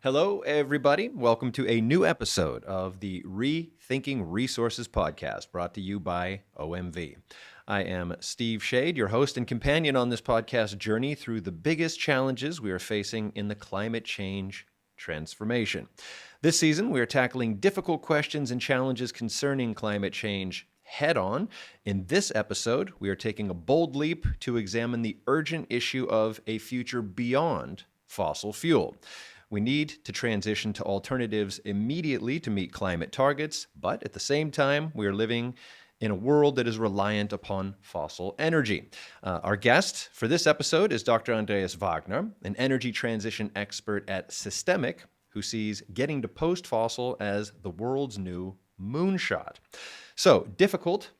Hello, everybody. Welcome to a new episode of the Rethinking Resources podcast brought to you by OMV. I am Steve Shade, your host and companion on this podcast journey through the biggest challenges we are facing in the climate change transformation. This season, we are tackling difficult questions and challenges concerning climate change head on. In this episode, we are taking a bold leap to examine the urgent issue of a future beyond fossil fuel. We need to transition to alternatives immediately to meet climate targets, but at the same time, we are living in a world that is reliant upon fossil energy. Our guest for this episode is Dr. Andreas Wagner, an energy transition expert at Systemiq, who sees getting to post-fossil as the world's new moonshot. So, difficult,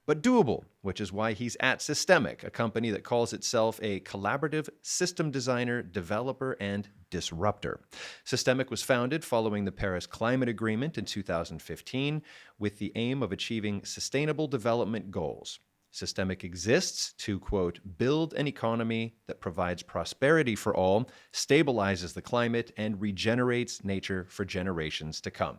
but doable, which is why he's at Systemiq, a company that calls itself a collaborative system designer, developer, and disruptor. Systemiq was founded following the Paris Climate Agreement in 2015 with the aim of achieving sustainable development goals. Systemiq exists to, quote, build an economy that provides prosperity for all, stabilizes the climate, and regenerates nature for generations to come.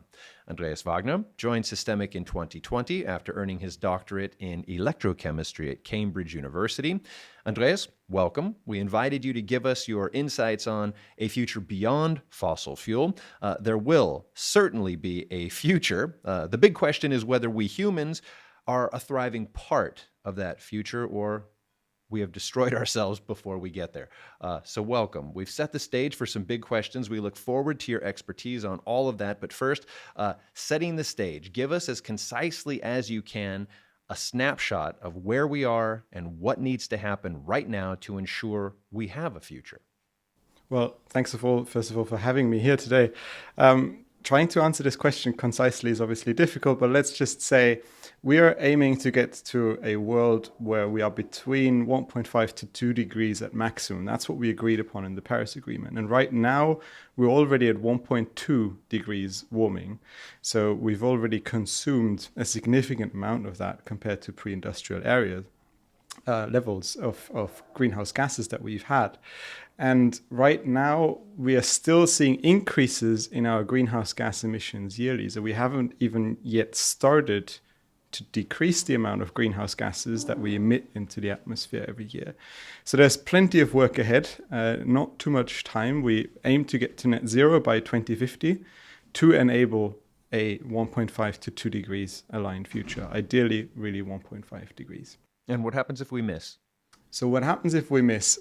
Andreas Wagner joined Systemiq in 2020 after earning his doctorate in electrochemistry at Cambridge University. Andreas, welcome. We invited you to give us your insights on a future beyond fossil fuel. There will certainly be a future. The big question is whether we humans are a thriving part of that future, or we have destroyed ourselves before we get there. So welcome. We've set the stage for some big questions. We look forward to your expertise on all of that. But first, setting the stage, give us as concisely as you can a snapshot of where we are and what needs to happen right now to ensure we have a future. Well, thanks first of all, for having me here today. Trying to answer this question concisely is obviously difficult, but let's just say we are aiming to get to a world where we are between 1.5 to 2 degrees at maximum. That's what we agreed upon in the Paris Agreement. And right now, we're already at 1.2 degrees warming. So we've already consumed a significant amount of that compared to pre-industrial areas. Levels of greenhouse gases that we've had. And right now, we are still seeing increases in our greenhouse gas emissions yearly. So we haven't even yet started to decrease the amount of greenhouse gases that we emit into the atmosphere every year. So there's plenty of work ahead, not too much time. We aim to get to net zero by 2050 to enable a 1.5 to 2 degrees aligned future, ideally really 1.5 degrees. And what happens if we miss? So what happens if we miss?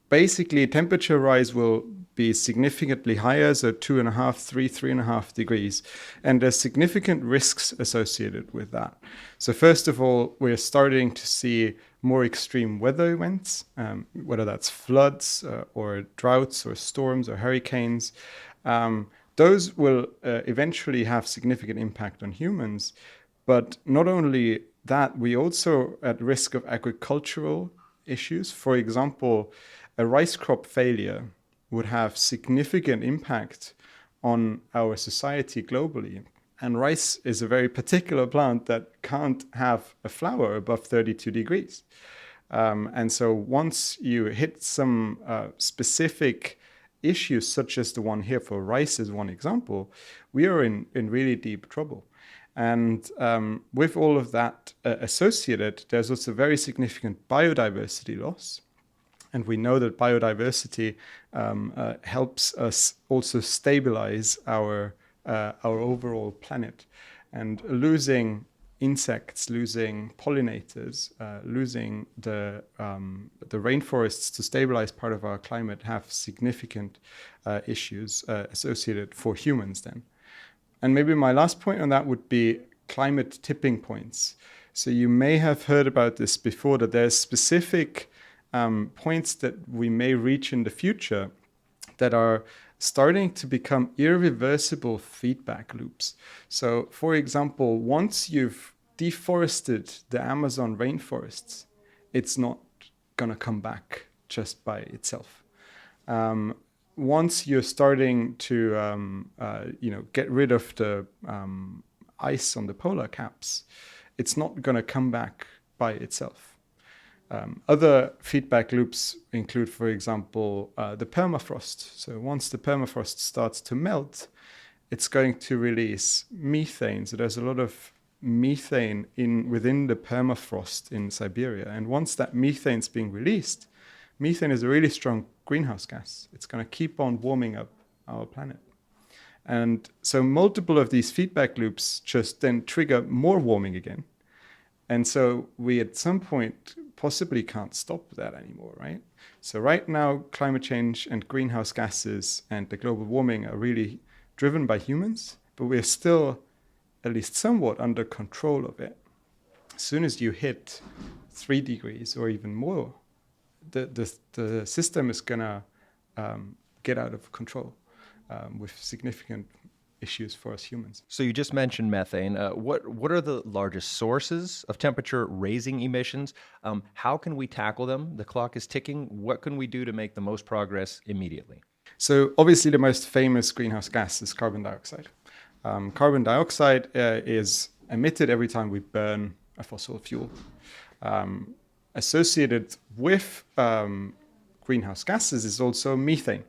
Basically, temperature rise will be significantly higher, so 2.5, 3.5 degrees. And there's significant risks associated with that. So first of all, we're starting to see more extreme weather events, whether that's floods or droughts or storms or hurricanes. Those will eventually have significant impact on humans. But not only that, we also at risk of agricultural issues. For example, a rice crop failure would have significant impact on our society globally. And rice is a very particular plant that can't have a flower above 32 degrees. And so once you hit some specific issues, such as the one here for rice as one example, we are in really deep trouble. And with all of that associated, there's also very significant biodiversity loss. And we know that biodiversity helps us also stabilize our overall planet. And losing insects, losing pollinators, losing the rainforests to stabilize part of our climate have significant issues associated for humans then. And maybe my last point on that would be climate tipping points. So you may have heard about this before, that there's specific points that we may reach in the future that are starting to become irreversible feedback loops. So, for example, once you've deforested the Amazon rainforests, it's not going to come back just by itself. Once you're starting to get rid of the ice on the polar caps, it's not going to come back by itself. Other feedback loops include, for example, the permafrost. So once the permafrost starts to melt, it's going to release methane. So there's a lot of methane within the permafrost in Siberia. And once that methane's being released, methane is a really strong greenhouse gas. It's going to keep on warming up our planet. And so multiple of these feedback loops just then trigger more warming again. And so we at some point possibly can't stop that anymore, right? So right now, climate change and greenhouse gases and the global warming are really driven by humans, but we're still at least somewhat under control of it. As soon as you hit 3 degrees or even more, the system is going to get out of control with significant issues for us humans. So you just mentioned methane. What are the largest sources of temperature raising emissions? How can we tackle them? The clock is ticking. What can we do to make the most progress immediately? So obviously the most famous greenhouse gas is carbon dioxide. Carbon dioxide is emitted every time we burn a fossil fuel. Associated with greenhouse gases is also methane.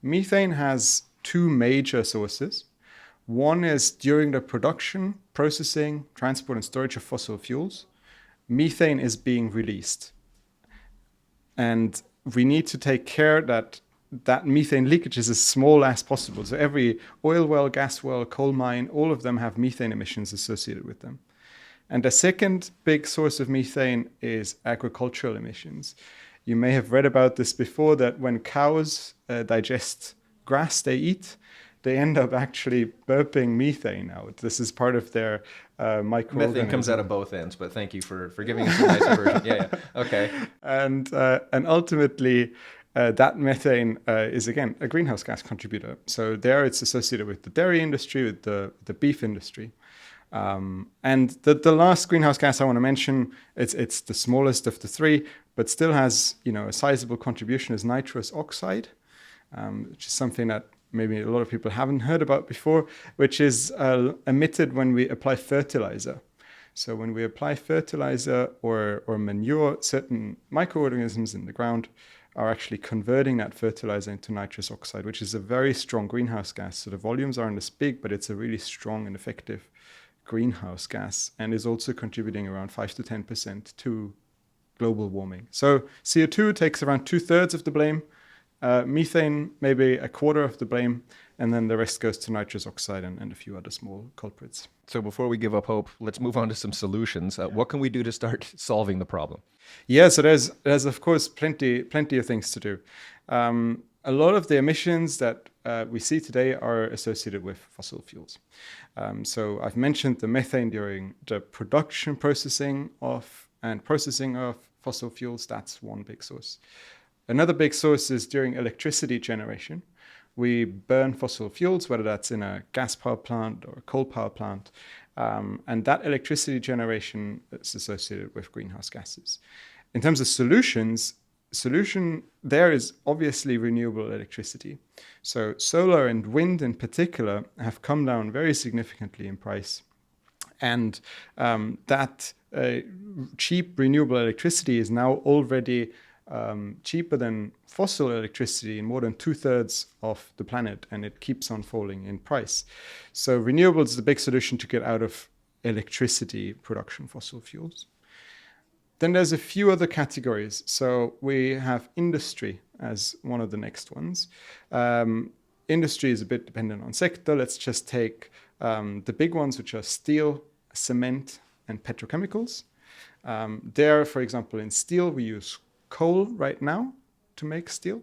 Methane has 2 major sources. One is during the production, processing, transport, and storage of fossil fuels, methane is being released. And we need to take care that methane leakage is as small as possible. So every oil well, gas well, coal mine, all of them have methane emissions associated with them. And the second big source of methane is agricultural emissions. You may have read about this before, that when cows digest grass they eat, they end up actually burping methane out. This is part of their microorganism. Methane comes out of both ends, but thank you for giving us a nice version. Yeah, okay. And ultimately, that methane is, again, a greenhouse gas contributor. So there it's associated with the dairy industry, with the beef industry. And the last greenhouse gas I want to mention, it's the smallest of the 3, but still has a sizable contribution, is nitrous oxide, which is something that maybe a lot of people haven't heard about before, which is emitted when we apply fertilizer. So when we apply fertilizer or manure, certain microorganisms in the ground are actually converting that fertilizer into nitrous oxide, which is a very strong greenhouse gas. So the volumes aren't as big, but it's a really strong and effective greenhouse gas, and is also contributing around 5 to 10% to global warming. So CO2 takes around 2/3 of the blame, methane maybe 1/4 of the blame, and then the rest goes to nitrous oxide and a few other small culprits. So before we give up hope, let's move on to some solutions. What can we do to start solving the problem? Yeah, so there's of course plenty of things to do. A lot of the emissions that we see today are associated with fossil fuels. So I've mentioned the methane during the production, processing of fossil fuels. That's one big source. Another big source is during electricity generation. We burn fossil fuels, whether that's in a gas power plant or a coal power plant, and that electricity generation is associated with greenhouse gases. In terms of solution there is obviously renewable electricity. So solar and wind in particular have come down very significantly in price. And that cheap renewable electricity is now already cheaper than fossil electricity in more than 2/3 of the planet, and it keeps on falling in price. So renewables is the big solution to get out of electricity production, fossil fuels. Then there's a few other categories. So we have industry as one of the next ones. Industry is a bit dependent on sector. Let's just take the big ones, which are steel, cement, and petrochemicals. There, for example, in steel, we use coal right now to make steel.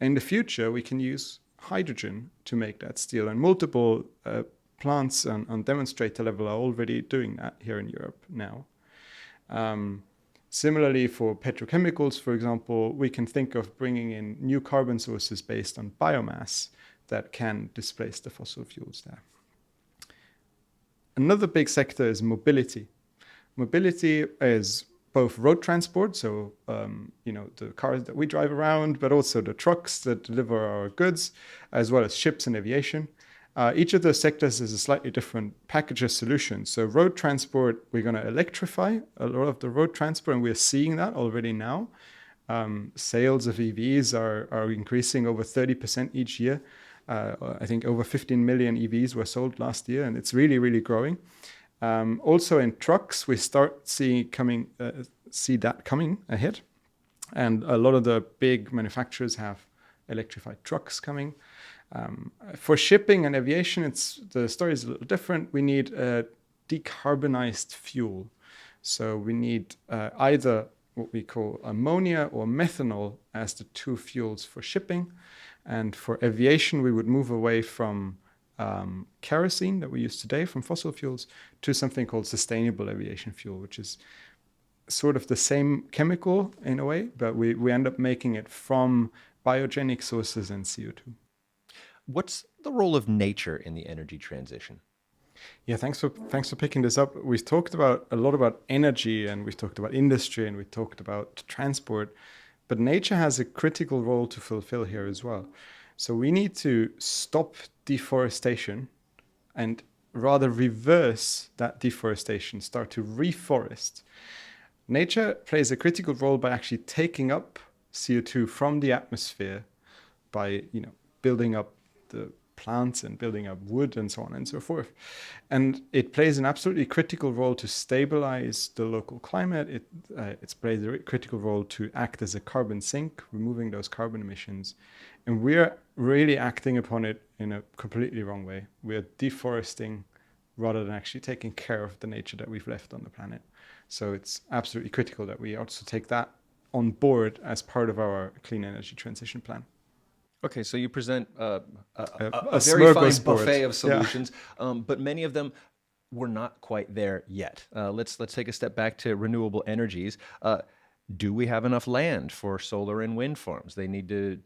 In the future, we can use hydrogen to make that steel. And multiple plants on demonstrator level are already doing that here in Europe now. Similarly, for petrochemicals, for example, we can think of bringing in new carbon sources based on biomass that can displace the fossil fuels there. Another big sector is mobility. Mobility is both road transport, so the cars that we drive around, but also the trucks that deliver our goods, as well as ships and aviation. Each of those sectors is a slightly different package of solutions. So road transport, we're going to electrify a lot of the road transport, and we're seeing that already now. Sales of EVs are increasing over 30% each year. I think over 15 million EVs were sold last year, and it's really, really growing. Also in trucks, we start see that coming ahead. And a lot of the big manufacturers have electrified trucks coming. For shipping and aviation, the story is a little different. We need a decarbonized fuel. So we need either what we call ammonia or methanol as the two fuels for shipping. And for aviation, we would move away from kerosene that we use today from fossil fuels to something called sustainable aviation fuel, which is sort of the same chemical in a way, but we end up making it from biogenic sources and CO2. What's the role of nature in the energy transition? Yeah, thanks for picking this up. We've talked a lot about energy, and we've talked about industry, and we talked about transport, but nature has a critical role to fulfill here as well. So we need to stop deforestation and rather reverse that deforestation, start to reforest. Nature plays a critical role by actually taking up CO2 from the atmosphere by, building up the plants and building up wood and so on and so forth. And it plays an absolutely critical role to stabilize the local climate. It plays a critical role to act as a carbon sink, removing those carbon emissions. And we're really acting upon it in a completely wrong way. We're deforesting rather than actually taking care of the nature that we've left on the planet. So it's absolutely critical that we also take that on board as part of our clean energy transition plan. Okay, so you present a very fine buffet of solutions, but many of them we're not quite there yet. Let's take a step back to renewable energies. Do we have enough land for solar and wind farms? They need to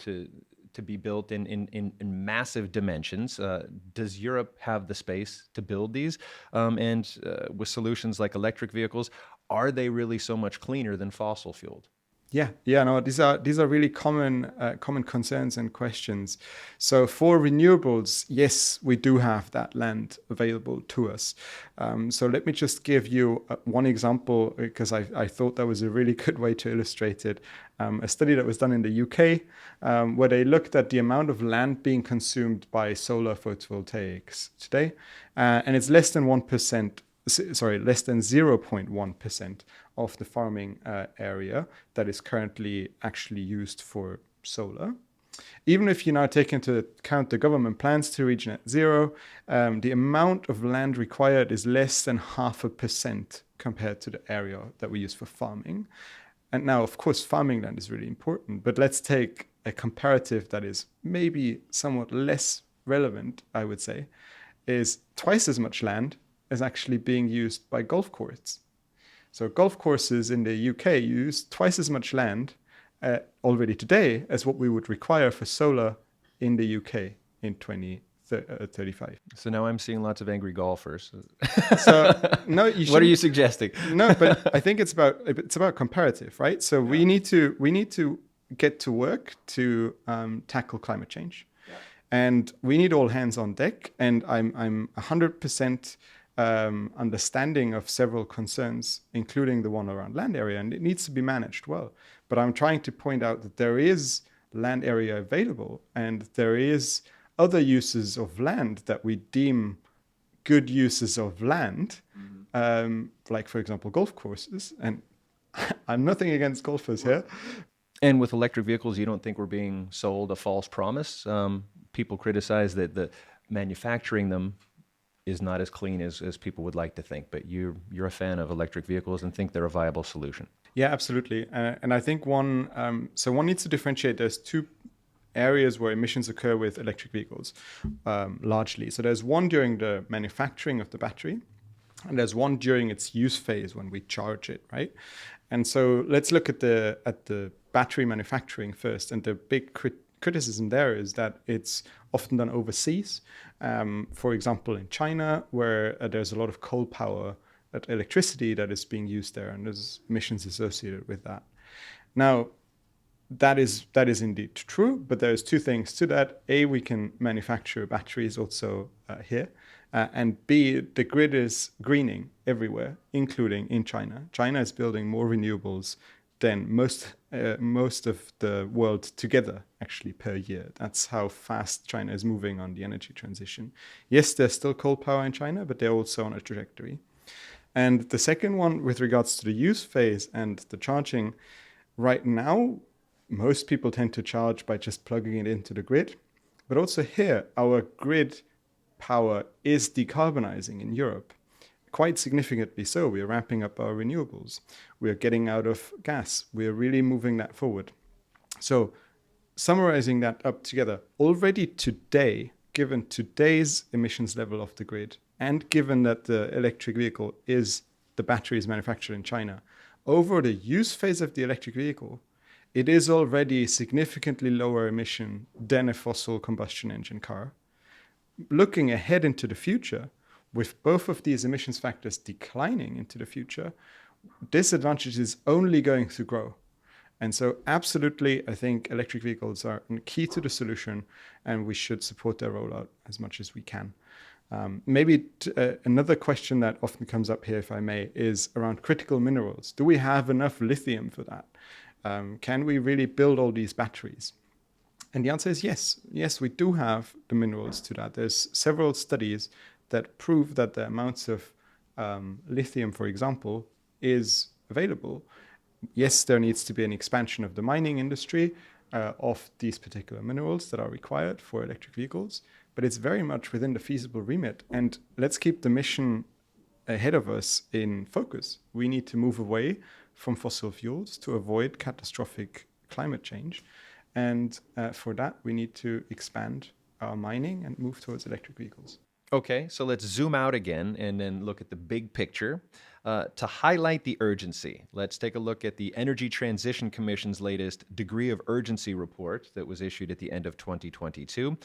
be built in massive dimensions. Does Europe have the space to build these? And with solutions like electric vehicles, are they really so much cleaner than fossil fueled? No, these are really common concerns and questions. So for renewables, yes, we do have that land available to us. So let me just give you one example, because I thought that was a really good way to illustrate it. A study that was done in the UK, where they looked at the amount of land being consumed by solar photovoltaics today, and it's less than 0.1% of the farming area that is currently actually used for solar. Even if you now take into account the government plans to reach net zero, the amount of land required is less than 0.5% compared to the area that we use for farming. And now, of course, farming land is really important, but let's take a comparative that is maybe somewhat less relevant, I would say, is twice as much land is actually being used by golf courses. So golf courses in the UK use twice as much land already today as what we would require for solar in the UK in 2035. So now I'm seeing lots of angry golfers. So no, what are you suggesting? No, but I think it's about comparative, right? So we need to get to work to tackle climate change, and we need all hands on deck. And I'm 100% understanding of several concerns, including the one around land area, and it needs to be managed well. But I'm trying to point out that there is land area available, and there is other uses of land that we deem good uses of land, like, for example, golf courses. And I'm nothing against golfers here. And with electric vehicles, you don't think we're being sold a false promise? People criticize that the manufacturing them is not as clean as people would like to think, but you're a fan of electric vehicles and think they're a viable solution. Yeah, absolutely. And I think one needs to differentiate. There's two areas where emissions occur with electric vehicles, largely. So there's one during the manufacturing of the battery, and there's one during its use phase when we charge it, right? And so let's look at the battery manufacturing first. And the big criticism there is that it's often done overseas. For example, in China, where there's a lot of coal power, electricity that is being used there, and there's emissions associated with that. Now, that is indeed true, but there's two things to that. A, we can manufacture batteries also here, and B, the grid is greening everywhere, including in China. China is building more renewables than most of the world together, actually, per year. That's how fast China is moving on the energy transition. Yes, there's still coal power in China, but they're also on a trajectory. And the second one, with regards to the use phase and the charging, right now, most people tend to charge by just plugging it into the grid. But also here, our grid power is decarbonizing in Europe, quite significantly so. We are ramping up our renewables. We are getting out of gas. We are really moving that forward. So summarizing that up together, already today, given today's emissions level of the grid, and given that the electric vehicle the battery is manufactured in China, over the use phase of the electric vehicle, it is already significantly lower emission than a fossil combustion engine car. Looking ahead into the future, with both of these emissions factors declining into the future, this advantage is only going to grow. And so absolutely, I think electric vehicles are key to the solution, and we should support their rollout as much as we can. Maybe another question that often comes up here, if I may, is around critical minerals. Do we have enough lithium for that? Can we really build all these batteries? And the answer is yes. Yes, we do have the minerals to that. There's several studies that prove that the amounts of lithium, for example, is available. Yes, there needs to be an expansion of the mining industry of these particular minerals that are required for electric vehicles, but it's very much within the feasible remit. And let's keep the mission ahead of us in focus. We need to move away from fossil fuels to avoid catastrophic climate change. And for that, we need to expand our mining and move towards electric vehicles. Okay, so let's zoom out again and then look at the big picture. To highlight the urgency, let's take a look at the Energy Transition Commission's latest Degree of Urgency report that was issued at the end of 2022.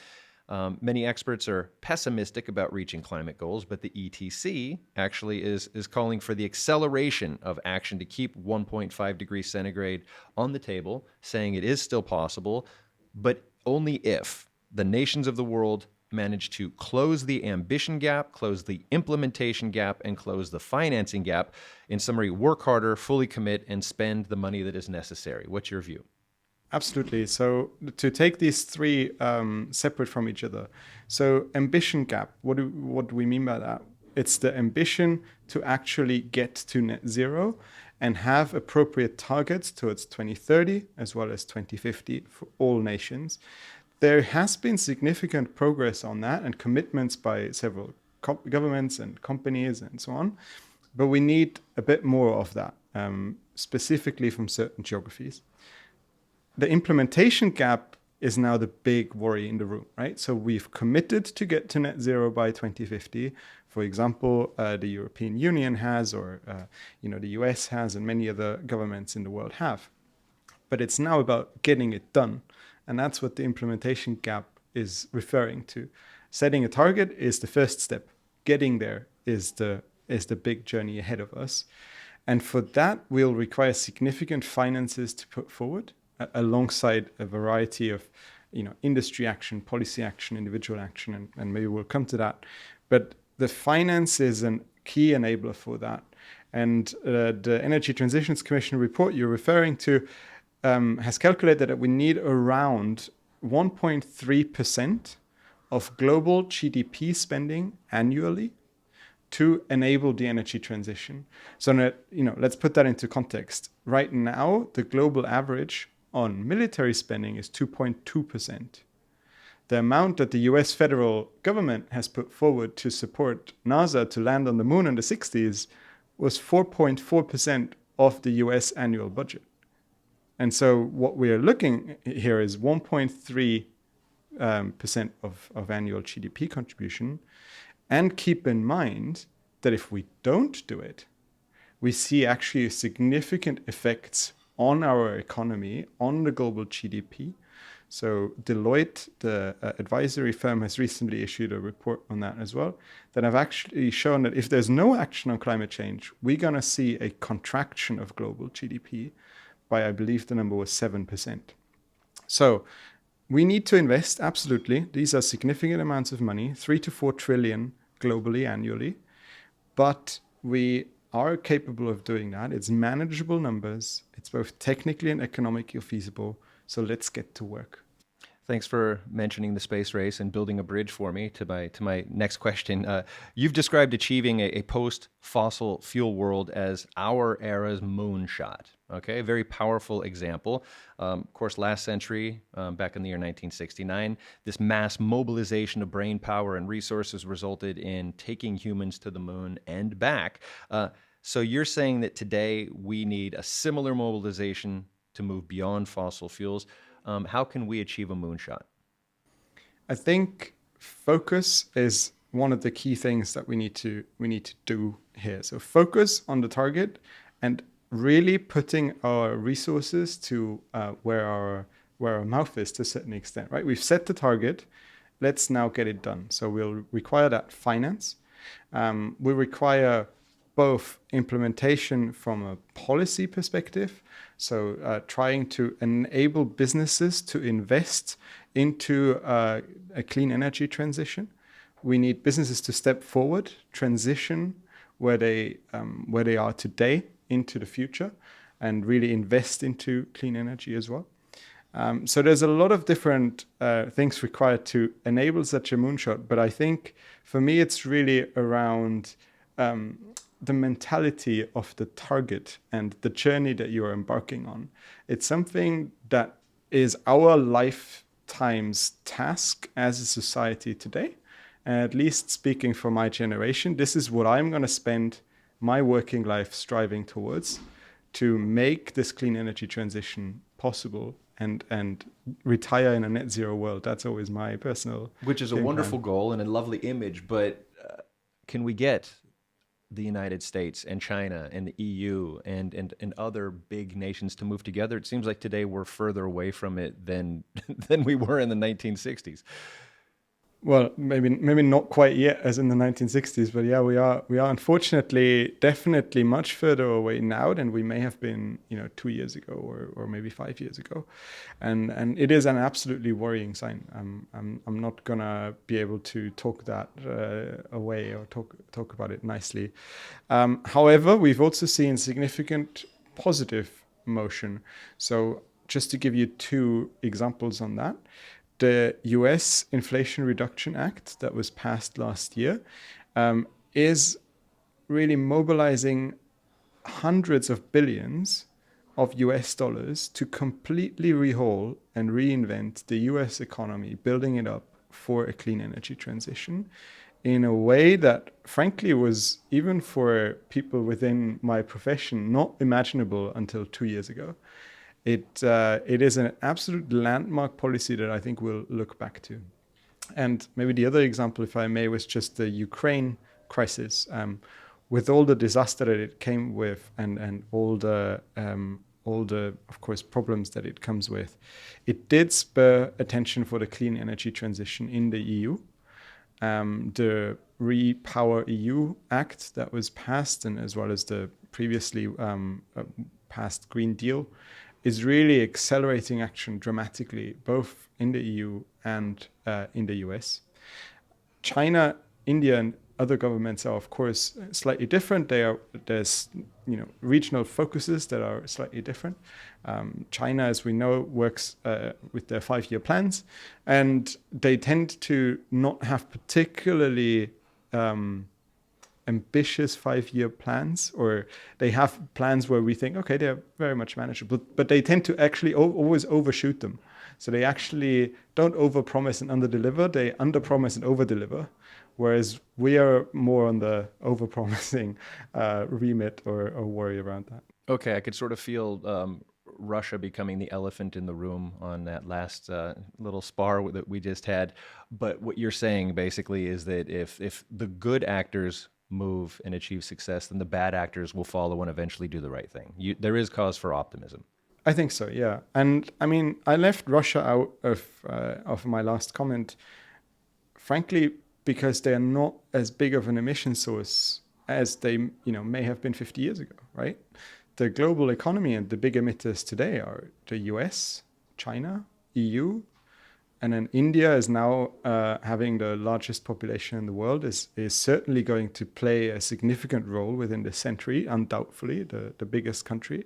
Many experts are pessimistic about reaching climate goals, but the ETC actually is calling for the acceleration of action to keep 1.5 degrees centigrade on the table, saying it is still possible, but only if the nations of the world manage to close the ambition gap, close the implementation gap, and close the financing gap. In summary, work harder, fully commit, and spend the money that is necessary. What's your view? Absolutely. So to take these three separate from each other. So ambition gap, what do we mean by that? It's the ambition to actually get to net zero and have appropriate targets towards 2030 as well as 2050 for all nations. There has been significant progress on that and commitments by several governments and companies and so on, but we need a bit more of that, specifically from certain geographies. The implementation gap is now the big worry in the room, right? So we've committed to get to net zero by 2050. For example, the European Union has, or the US has, and many other governments in the world have. But it's now about getting it done. And that's what the implementation gap is referring to. Setting a target is the first step. Getting there is the big journey ahead of us. And for that, we'll require significant finances to put forward alongside a variety of industry action, policy action, individual action, and maybe we'll come to that. But the finance is a key enabler for that. And the Energy Transitions Commission report you're referring to has calculated that we need around 1.3% of global GDP spending annually to enable the energy transition. So, let's put that into context. Right now, the global average on military spending is 2.2%. The amount that the US federal government has put forward to support NASA to land on the moon in the 60s was 4.4% of the US annual budget. And so what we are looking here is 1.3% of annual GDP contribution. And keep in mind that if we don't do it, we see actually significant effects on our economy, on the global GDP. So Deloitte, the advisory firm, has recently issued a report on that as well, that have actually shown that if there's no action on climate change, we're going to see a contraction of global GDP by, I believe the number was 7%. So we need to invest, absolutely. These are significant amounts of money, 3 to 4 trillion globally annually. But we are capable of doing that. It's manageable numbers. It's both technically and economically feasible. So let's get to work. Thanks for mentioning the space race and building a bridge for me to my next question. You've described achieving a post-fossil fuel world as our era's moonshot. Okay, a very powerful example. Of course, last century, back in the year 1969, this mass mobilization of brain power and resources resulted in taking humans to the moon and back. So you're saying that today we need a similar mobilization to move beyond fossil fuels. How can we achieve a moonshot? I think focus is one of the key things that we need to do here. So focus on the target and really putting our resources to where our mouth is to a certain extent. Right? We've set the target. Let's now get it done. So we'll require that finance. We require both implementation from a policy perspective, so trying to enable businesses to invest into a clean energy transition. We need businesses to step forward, transition where they are today into the future, and really invest into clean energy as well. So there's a lot of different things required to enable such a moonshot, but I think for me it's really around the mentality of the target and the journey that you are embarking on. It's something that is our lifetime's task as a society today. And at least speaking for my generation, this is what I'm going to spend my working life striving towards, to make this clean energy transition possible and retire in a net zero world. That's always my personal Which is a wonderful goal and a lovely image, but can we get the United States and China and the EU and other big nations to move together? It seems like today we're further away from it than we were in the 1960s. Well, maybe not quite yet as in the 1960s, but yeah, we are unfortunately definitely much further away now than we may have been, 2 years ago or maybe 5 years ago, and it is an absolutely worrying sign. I'm not gonna be able to talk that away or talk about it nicely. However, we've also seen significant positive motion. So just to give you 2 examples on that. The US Inflation Reduction Act that was passed last year is really mobilizing hundreds of billions of US dollars to completely rehaul and reinvent the US economy, building it up for a clean energy transition in a way that, frankly, was, even for people within my profession, not imaginable until 2 years ago. It is an absolute landmark policy that I think we'll look back to. And maybe the other example, if I may, was just the Ukraine crisis, with all the disaster that it came with and all the, of course, problems that it comes with. It did spur attention for the clean energy transition in the EU. The Repower EU Act that was passed, and as well as the previously passed Green Deal, is really accelerating action dramatically, both in the EU and in the US. China, India, and other governments are, of course, slightly different. There's regional focuses that are slightly different. China, as we know, works with their 5-year plans, and they tend to not have particularly ambitious 5-year plans, or they have plans where we think, okay, they're very much manageable, but they tend to actually always overshoot them. So they actually don't overpromise and underdeliver, they underpromise and overdeliver, whereas we are more on the overpromising remit or worry around that. Okay, I could sort of feel Russia becoming the elephant in the room on that last little spar that we just had. But what you're saying basically is that if the good actors move and achieve success, then the bad actors will follow and eventually do the right thing. There is cause for optimism. I think so, yeah. And I mean, I left Russia out of my last comment, frankly, because they are not as big of an emission source as they may have been 50 years ago, right? The global economy and the big emitters today are the US, China, EU, and then India is now having the largest population in the world, is certainly going to play a significant role within the century, undoubtedly the biggest country.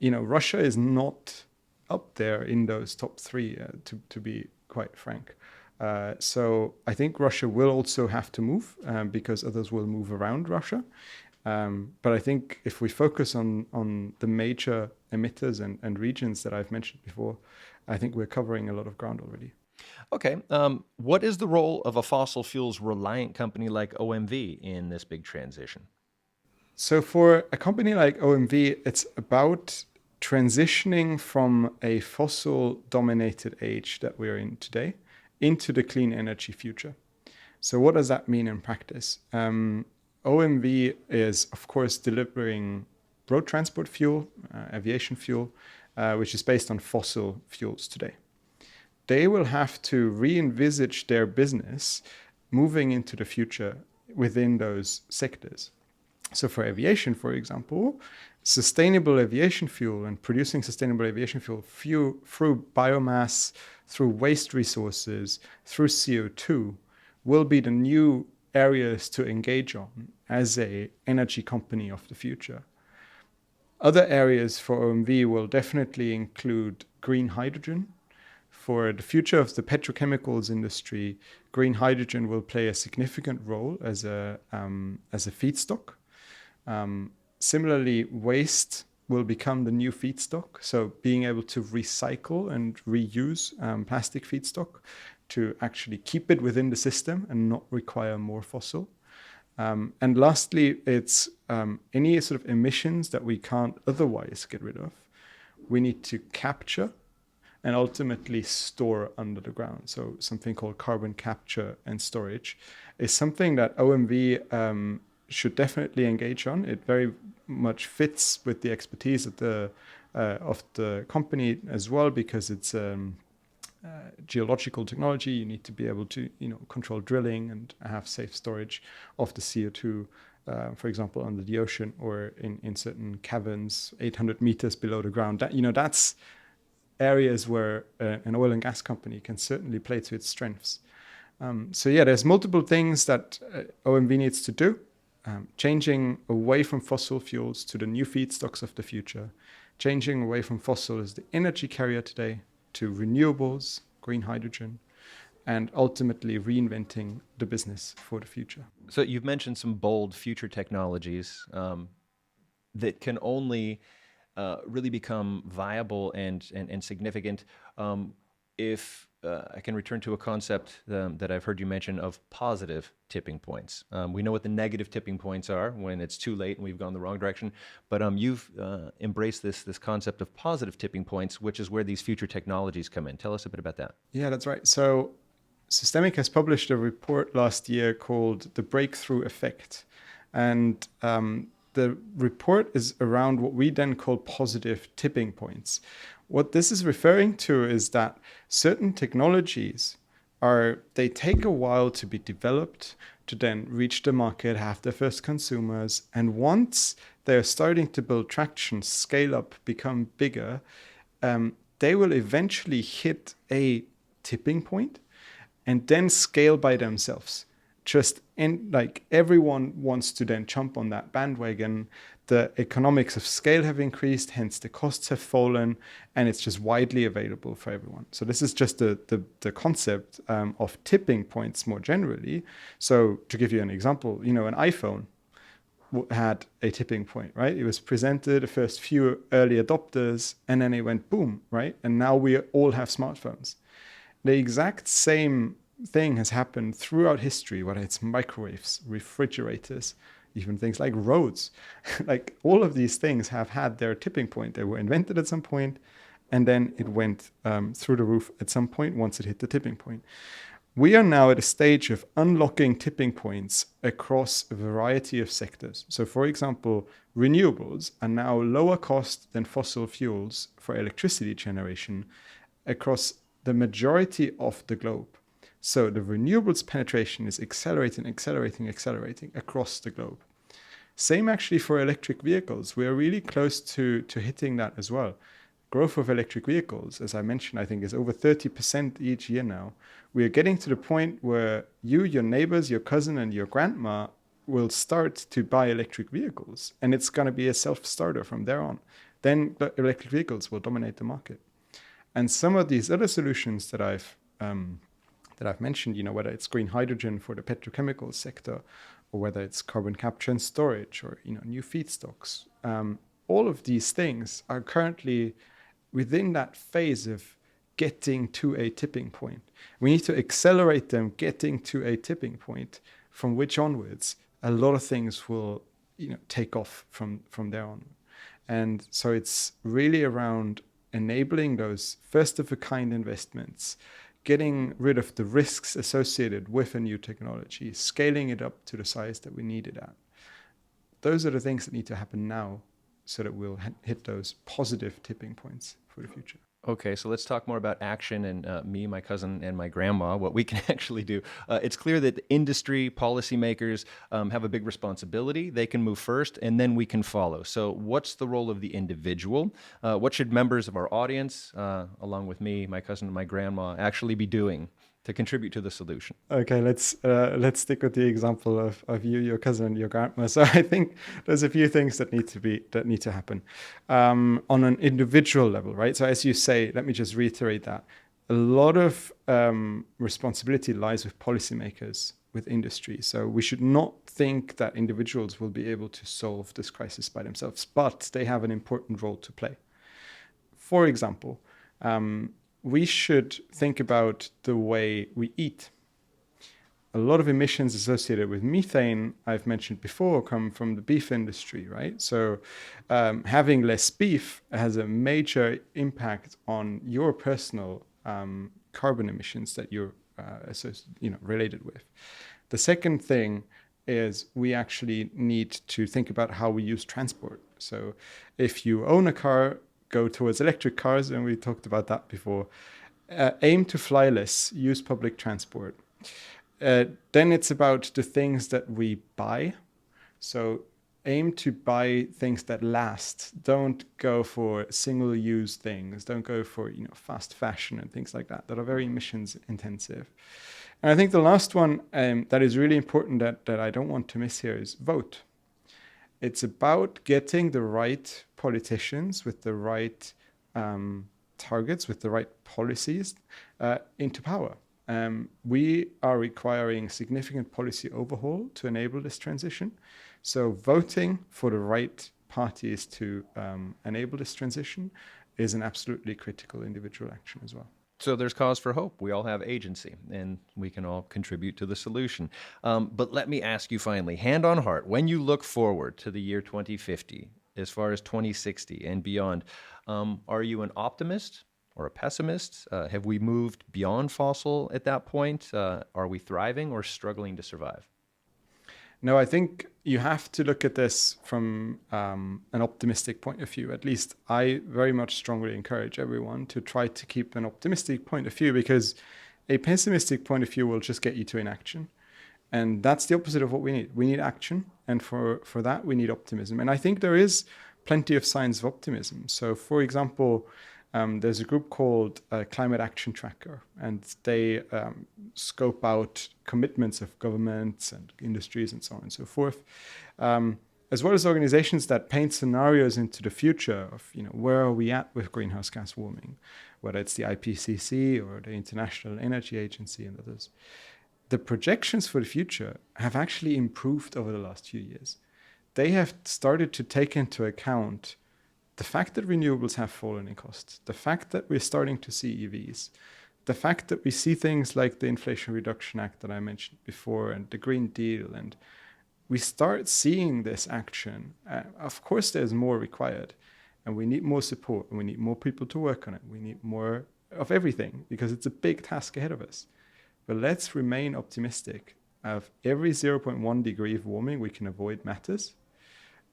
Russia is not up there in those top three, to be quite frank. So I think Russia will also have to move because others will move around Russia. But I think if we focus on the major emitters and regions that I've mentioned before, I think we're covering a lot of ground already. Okay. What is the role of a fossil fuels reliant company like OMV in this big transition? So for a company like OMV, it's about transitioning from a fossil dominated age that we're in today into the clean energy future. So what does that mean in practice? OMV is, of course, delivering road transport fuel, aviation fuel, which is based on fossil fuels today. They will have to re-envisage their business moving into the future within those sectors. So for aviation, for example, sustainable aviation fuel and producing sustainable aviation fuel through biomass, through waste resources, through CO2 will be the new areas to engage on as a energy company of the future. Other areas for OMV will definitely include green hydrogen. For the future of the petrochemicals industry, green hydrogen will play a significant role as a feedstock. Similarly, waste will become the new feedstock. So being able to recycle and reuse plastic feedstock to actually keep it within the system and not require more fossil. And lastly, it's any sort of emissions that we can't otherwise get rid of. We need to capture and ultimately store under the ground. So something called carbon capture and storage is something that OMV should definitely engage on. It very much fits with the expertise of the company as well, because it's geological technology. You need to be able to control drilling and have safe storage of the CO2, for example, under the ocean or in certain caverns 800 meters below the ground. That's areas where an oil and gas company can certainly play to its strengths. There's multiple things that OMV needs to do. Changing away from fossil fuels to the new feedstocks of the future, changing away from fossil as the energy carrier today to renewables, green hydrogen, and ultimately reinventing the business for the future. So you've mentioned some bold future technologies that can only really become viable and significant if I can return to a concept that I've heard you mention of positive tipping points. We know what the negative tipping points are when it's too late and we've gone the wrong direction, but you've embraced this concept of positive tipping points, which is where these future technologies come in. Tell us a bit about that. Yeah, that's right. So Systemiq has published a report last year called The Breakthrough Effect. And the report is around what we then call positive tipping points. What this is referring to is that certain technologies they take a while to be developed, to then reach the market, have their first consumers. And once they're starting to build traction, scale up, become bigger, they will eventually hit a tipping point and then scale by themselves. Everyone wants to then jump on that bandwagon. The economics of scale have increased, hence the costs have fallen, and it's just widely available for everyone. So this is just the concept of tipping points more generally. So to give you an example, an iPhone had a tipping point, right? It was presented, the first few early adopters, and then it went boom, right? And now we all have smartphones. The exact same thing has happened throughout history, whether it's microwaves, refrigerators, even things like roads. Like all of these things have had their tipping point. They were invented at some point, and then it went through the roof at some point once it hit the tipping point. We are now at a stage of unlocking tipping points across a variety of sectors. So for example, renewables are now lower cost than fossil fuels for electricity generation across the majority of the globe. So the renewables penetration is accelerating across the globe. Same actually for electric vehicles. We are really close to hitting that as well. growth of electric vehicles, as I mentioned, I think is over 30% each year now. We are getting to the point where you, your neighbors, your cousin, and your grandma will start to buy electric vehicles, and it's going to be a self-starter from there on. Then the electric vehicles will dominate the market. And some of these other solutions that I've mentioned, whether it's green hydrogen for the petrochemical sector, or whether it's carbon capture and storage, or new feedstocks, all of these things are currently within that phase of getting to a tipping point. We need to accelerate them getting to a tipping point, from which onwards a lot of things will take off from there on. And so it's really around enabling those first of a kind investments, getting rid of the risks associated with a new technology, scaling it up to the size that we need it at. Those are the things that need to happen now so that we'll hit those positive tipping points for the future. Okay, so let's talk more about action and me, my cousin, and my grandma, what we can actually do. It's clear that industry, policymakers have a big responsibility. They can move first, and then we can follow. So what's the role of the individual? What should members of our audience, along with me, my cousin, and my grandma, actually be doing to contribute to the solution? Okay, let's stick with the example of you, your cousin, and your grandma. So I think there's a few things that need to happen on an individual level, right? So as you say, let me just reiterate that a lot of responsibility lies with policymakers, with industry. So we should not think that individuals will be able to solve this crisis by themselves, but they have an important role to play. For example, we should think about the way we eat. A lot of emissions associated with methane, I've mentioned before, come from the beef industry, right? So having less beef has a major impact on your personal carbon emissions that you're related with. The second thing is we actually need to think about how we use transport. So if you own a car, go towards electric cars, and we talked about that before. Aim to fly less, use public transport. Then it's about the things that we buy. So aim to buy things that last. Don't go for single-use things. Don't go for fast fashion and things like that are very emissions intensive. And I think the last one that is really important that I don't want to miss here is vote. It's about getting the right politicians with the right targets, with the right policies into power. We are requiring significant policy overhaul to enable this transition. So voting for the right parties to enable this transition is an absolutely critical individual action as well. So there's cause for hope. We all have agency, and we can all contribute to the solution. But let me ask you finally, hand on heart, when you look forward to the year 2050, as far as 2060 and beyond, are you an optimist or a pessimist? Have we moved beyond fossil at that point? Are we thriving or struggling to survive? No, I think you have to look at this from an optimistic point of view. At least I very much strongly encourage everyone to try to keep an optimistic point of view, because a pessimistic point of view will just get you to inaction. And that's the opposite of what we need. We need action. And for that, we need optimism. And I think there is plenty of signs of optimism. So, for example, there's a group called Climate Action Tracker, and they scope out commitments of governments and industries and so on and so forth, as well as organizations that paint scenarios into the future of, where are we at with greenhouse gas warming, whether it's the IPCC or the International Energy Agency and others. The projections for the future have actually improved over the last few years. They have started to take into account the fact that renewables have fallen in cost, the fact that we're starting to see EVs, the fact that we see things like the Inflation Reduction Act that I mentioned before and the Green Deal, and we start seeing this action. Of course, there's more required, and we need more support, and we need more people to work on it. We need more of everything, because it's a big task ahead of us. But let's remain optimistic. Of every 0.1 degree of warming we can avoid matters.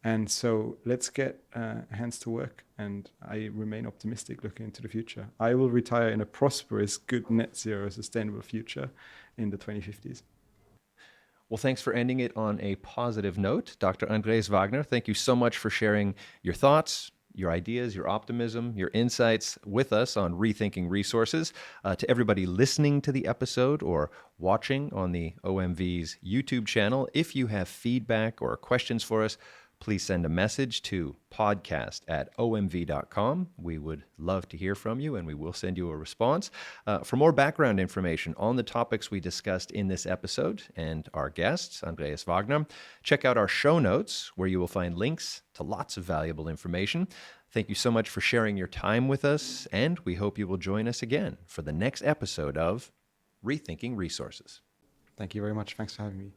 And so let's get hands to work. And I remain optimistic looking into the future. I will retire in a prosperous, good net zero sustainable future in the 2050s. Well, thanks for ending it on a positive note. Dr. Andreas Wagner, thank you so much for sharing your thoughts, your ideas, your optimism, your insights with us on Rethinking Resources. To everybody listening to the episode or watching on the OMV's YouTube channel, if you have feedback or questions for us, please send a message to podcast@omv.com. We would love to hear from you, and we will send you a response. For more background information on the topics we discussed in this episode and our guests, Andreas Wagner, check out our show notes, where you will find links to lots of valuable information. Thank you so much for sharing your time with us, and we hope you will join us again for the next episode of Rethinking Resources. Thank you very much. Thanks for having me.